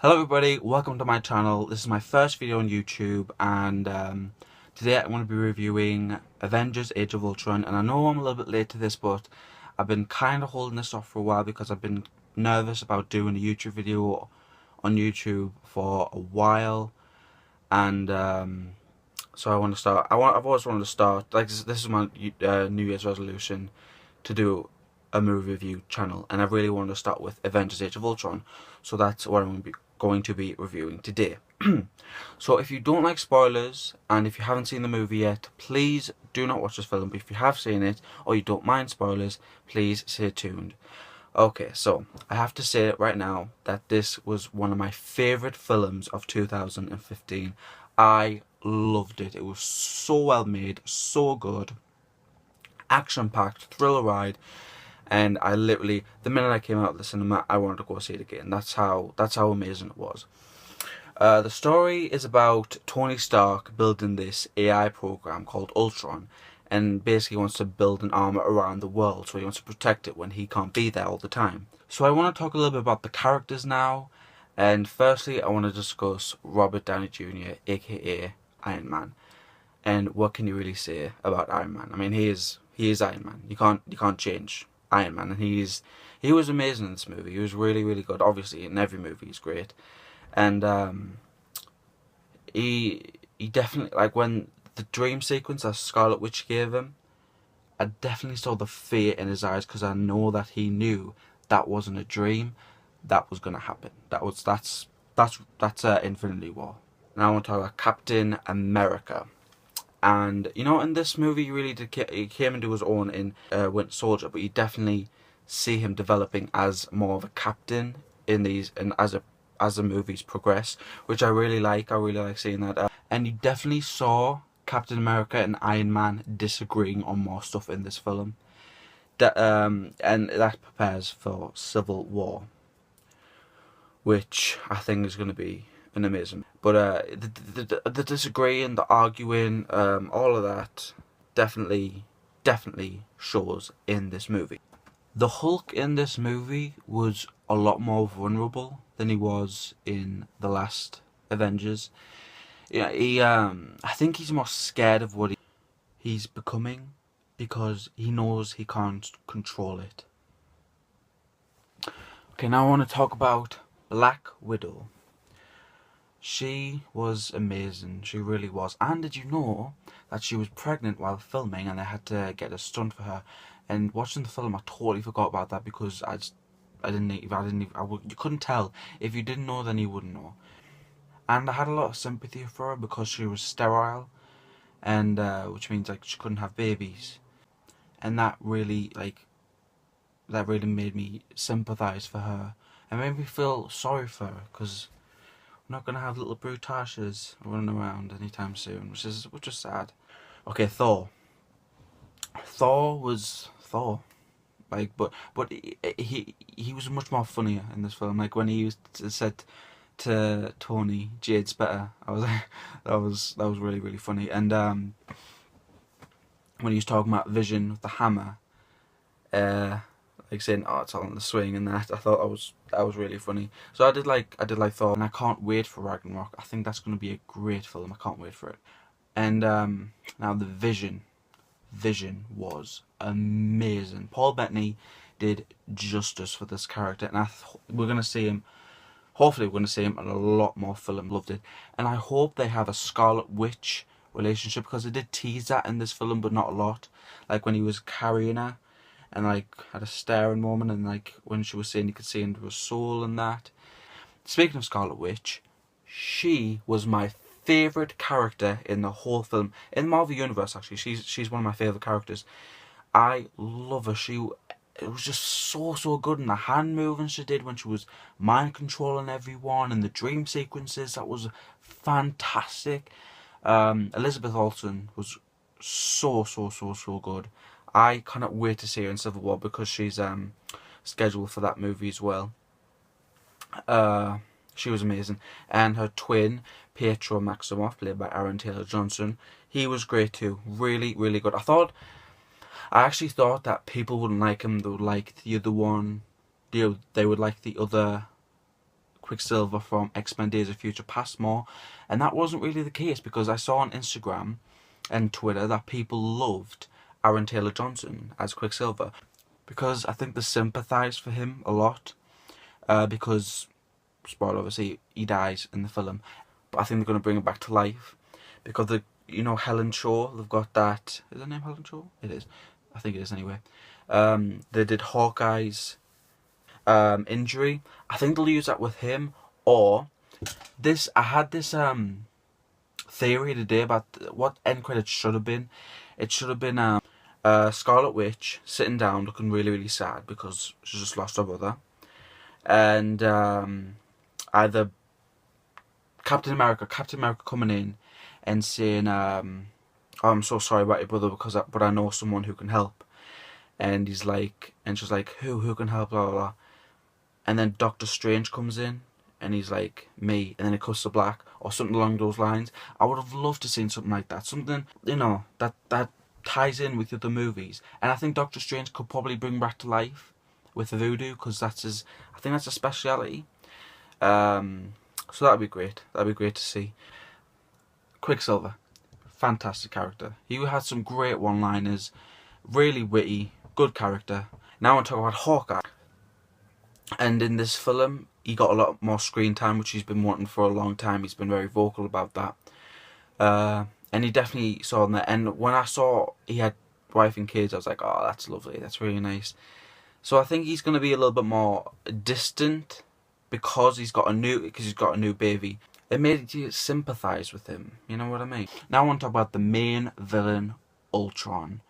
Hello everybody, welcome to my channel. This is my first video on YouTube and today I'm going to be reviewing Avengers Age of Ultron, and I know I'm a little bit late to this, but I've been kind of holding this off for a while because I've been nervous about doing a YouTube video on YouTube for a while, and so I want to start. I've always wanted to start, like this is my New Year's resolution, to do a movie review channel, and I really wanted to start with Avengers Age of Ultron, so that's what I'm going to be reviewing today. So if you don't like spoilers and if you haven't seen the movie yet, please do not watch this film. But if you have seen it or you don't mind spoilers, please stay tuned. Okay, so I have to say it right now that this was one of my favourite films of 2015. I loved it. It was so well made, so good, action-packed, thriller ride. And I literally, the minute I came out of the cinema, I wanted to go see it again. That's how amazing it was. The story is about Tony Stark building this AI program called Ultron, and basically wants to build an armor around the world, so he wants to protect it when he can't be there all the time. So I want to talk a little bit about the characters now, and firstly I want to discuss Robert Downey Jr., aka Iron Man. And what can you really say about Iron Man? I mean, he is Iron Man. You can't change Iron Man, and he was amazing in this movie. He was really good. Obviously, in every movie he's great, and he definitely, like, when the dream sequence that Scarlet Witch gave him, I definitely saw the fear in his eyes, because I know that he knew that wasn't a dream. That was gonna happen. That's Infinity War. Now I want to talk about Captain America. And you know, in this movie, he came into his own in Winter Soldier, but you definitely see him developing as more of a captain in these, and as the movies progress, which I really like. I really like seeing that. And you definitely saw Captain America and Iron Man disagreeing on more stuff in this film. And that prepares for Civil War, which I think is going to be an amazing. But the disagreeing, the arguing, all of that definitely shows in this movie. The Hulk in this movie was a lot more vulnerable than he was in the last Avengers. Yeah, I think he's more scared of what he's becoming, because he knows he can't control it. Okay, now I want to talk about Black Widow. She was amazing, she really was. And did you know that she was pregnant while filming, and they had to get a stunt for her? And watching the film, I totally forgot about that, because you couldn't tell. If you didn't know, then you wouldn't know. And I had a lot of sympathy for her, because she was sterile, and which means, like, she couldn't have babies. And that really made me sympathise for her, and made me feel sorry for her, because we're not going to have little brutaches running around anytime soon, which is sad. Okay, Thor. Thor was Thor. Like, but he was much more funnier in this film. Like, when he said to Tony, "Jade's better," I was like, that was really funny. And when he was talking about Vision with the hammer, like saying, "Oh, it's all in the swing," and that, I thought that was really funny. So I did like Thor, and I can't wait for Ragnarok. I think that's going to be a great film. I can't wait for it. And now the Vision was amazing. Paul Bettany did justice for this character, and we're going to see him. Hopefully, we're going to see him in a lot more film. Loved it, and I hope they have a Scarlet Witch relationship, because they did tease that in this film, but not a lot. Like when he was carrying her, and like had a staring moment, and like when she was saying you could see into her soul and that. Speaking of Scarlet Witch, she was my favourite character in the whole film. In the Marvel Universe, actually, she's one of my favourite characters. I love her. It was just so good, and the hand movements she did when she was mind controlling everyone, and the dream sequences, that was fantastic. Elizabeth Olsen was so good. I cannot wait to see her in Civil War, because she's scheduled for that movie as well. She was amazing. And her twin, Pietro Maximoff, played by Aaron Taylor-Johnson, he was great too. Really good. I actually thought that people wouldn't like him. They would like the other one. They would like the other Quicksilver from X-Men Days of Future Past more, and that wasn't really the case, because I saw on Instagram and Twitter that people loved Aaron Taylor-Johnson as Quicksilver, because I think they sympathised for him a lot, because, spoiler, obviously, he dies in the film, but I think they're going to bring him back to life, because you know, Helen Shaw, they've got that, is her name Helen Shaw? It is, I think it is anyway. They did Hawkeye's injury. I think they'll use that with him, or this, I had this theory today about what end credits should have been. It should have been Scarlet Witch sitting down looking really, really sad because she just lost her brother, and either Captain America coming in and saying, oh, I'm so sorry about your brother, but I know someone who can help. And he's like, and she's like, who can help, blah blah blah. And then Doctor Strange comes in and he's like, me, and then it cuts to black, or something along those lines. I would have loved to see something like that, something, you know, that ties in with the other movies. And I think Doctor Strange could probably bring back to life with the voodoo, because that's his, I think that's a speciality. So that'd be great. That'd be great to see. Quicksilver, fantastic character. He had some great one-liners, really witty, good character. Now I want to talk about Hawkeye. And in this film, he got a lot more screen time, which he's been wanting for a long time. He's been very vocal about that. And he definitely saw in that. And when I saw he had wife and kids, I was like, oh, that's lovely. That's really nice. So I think he's going to be a little bit more distant because he's got a new baby. It made you sympathise with him, you know what I mean? Now I want to talk about the main villain, Ultron.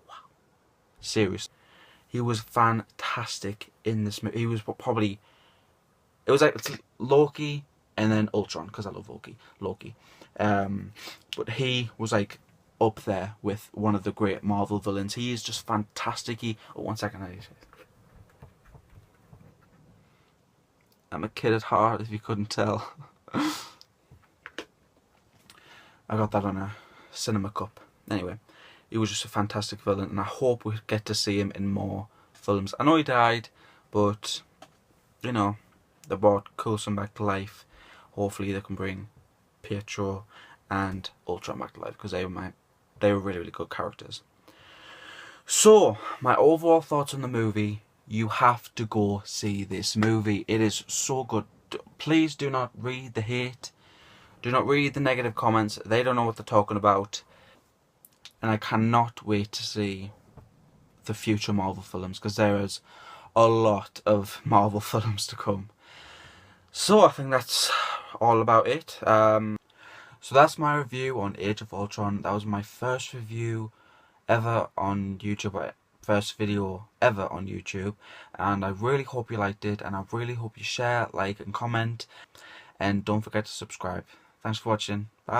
Wow. Seriously. He was fantastic in this movie. He was probably... It was like Loki and then Ultron, because I love Loki. But he was like up there with one of the great Marvel villains. He is just fantastic. Oh, 1 second. I'm a kid at heart, if you couldn't tell. I got that on a cinema cup. Anyway, he was just a fantastic villain, and I hope we get to see him in more films. I know he died, but, you know, they brought Coulson back to life. Hopefully they can bring Pietro and Ultron back to life, because they were really, really good characters. So, my overall thoughts on the movie: you have to go see this movie. It is so good. Please do not read the hate. Do not read the negative comments. They don't know what they're talking about. And I cannot wait to see the future Marvel films, because there is a lot of Marvel films to come. So I think that's all about it. So that's my review on Age of Ultron. That was my first review ever on YouTube. First video ever on YouTube, and I really hope you liked it, and I really hope you share, like and comment, and don't forget to subscribe. Thanks for watching. Bye.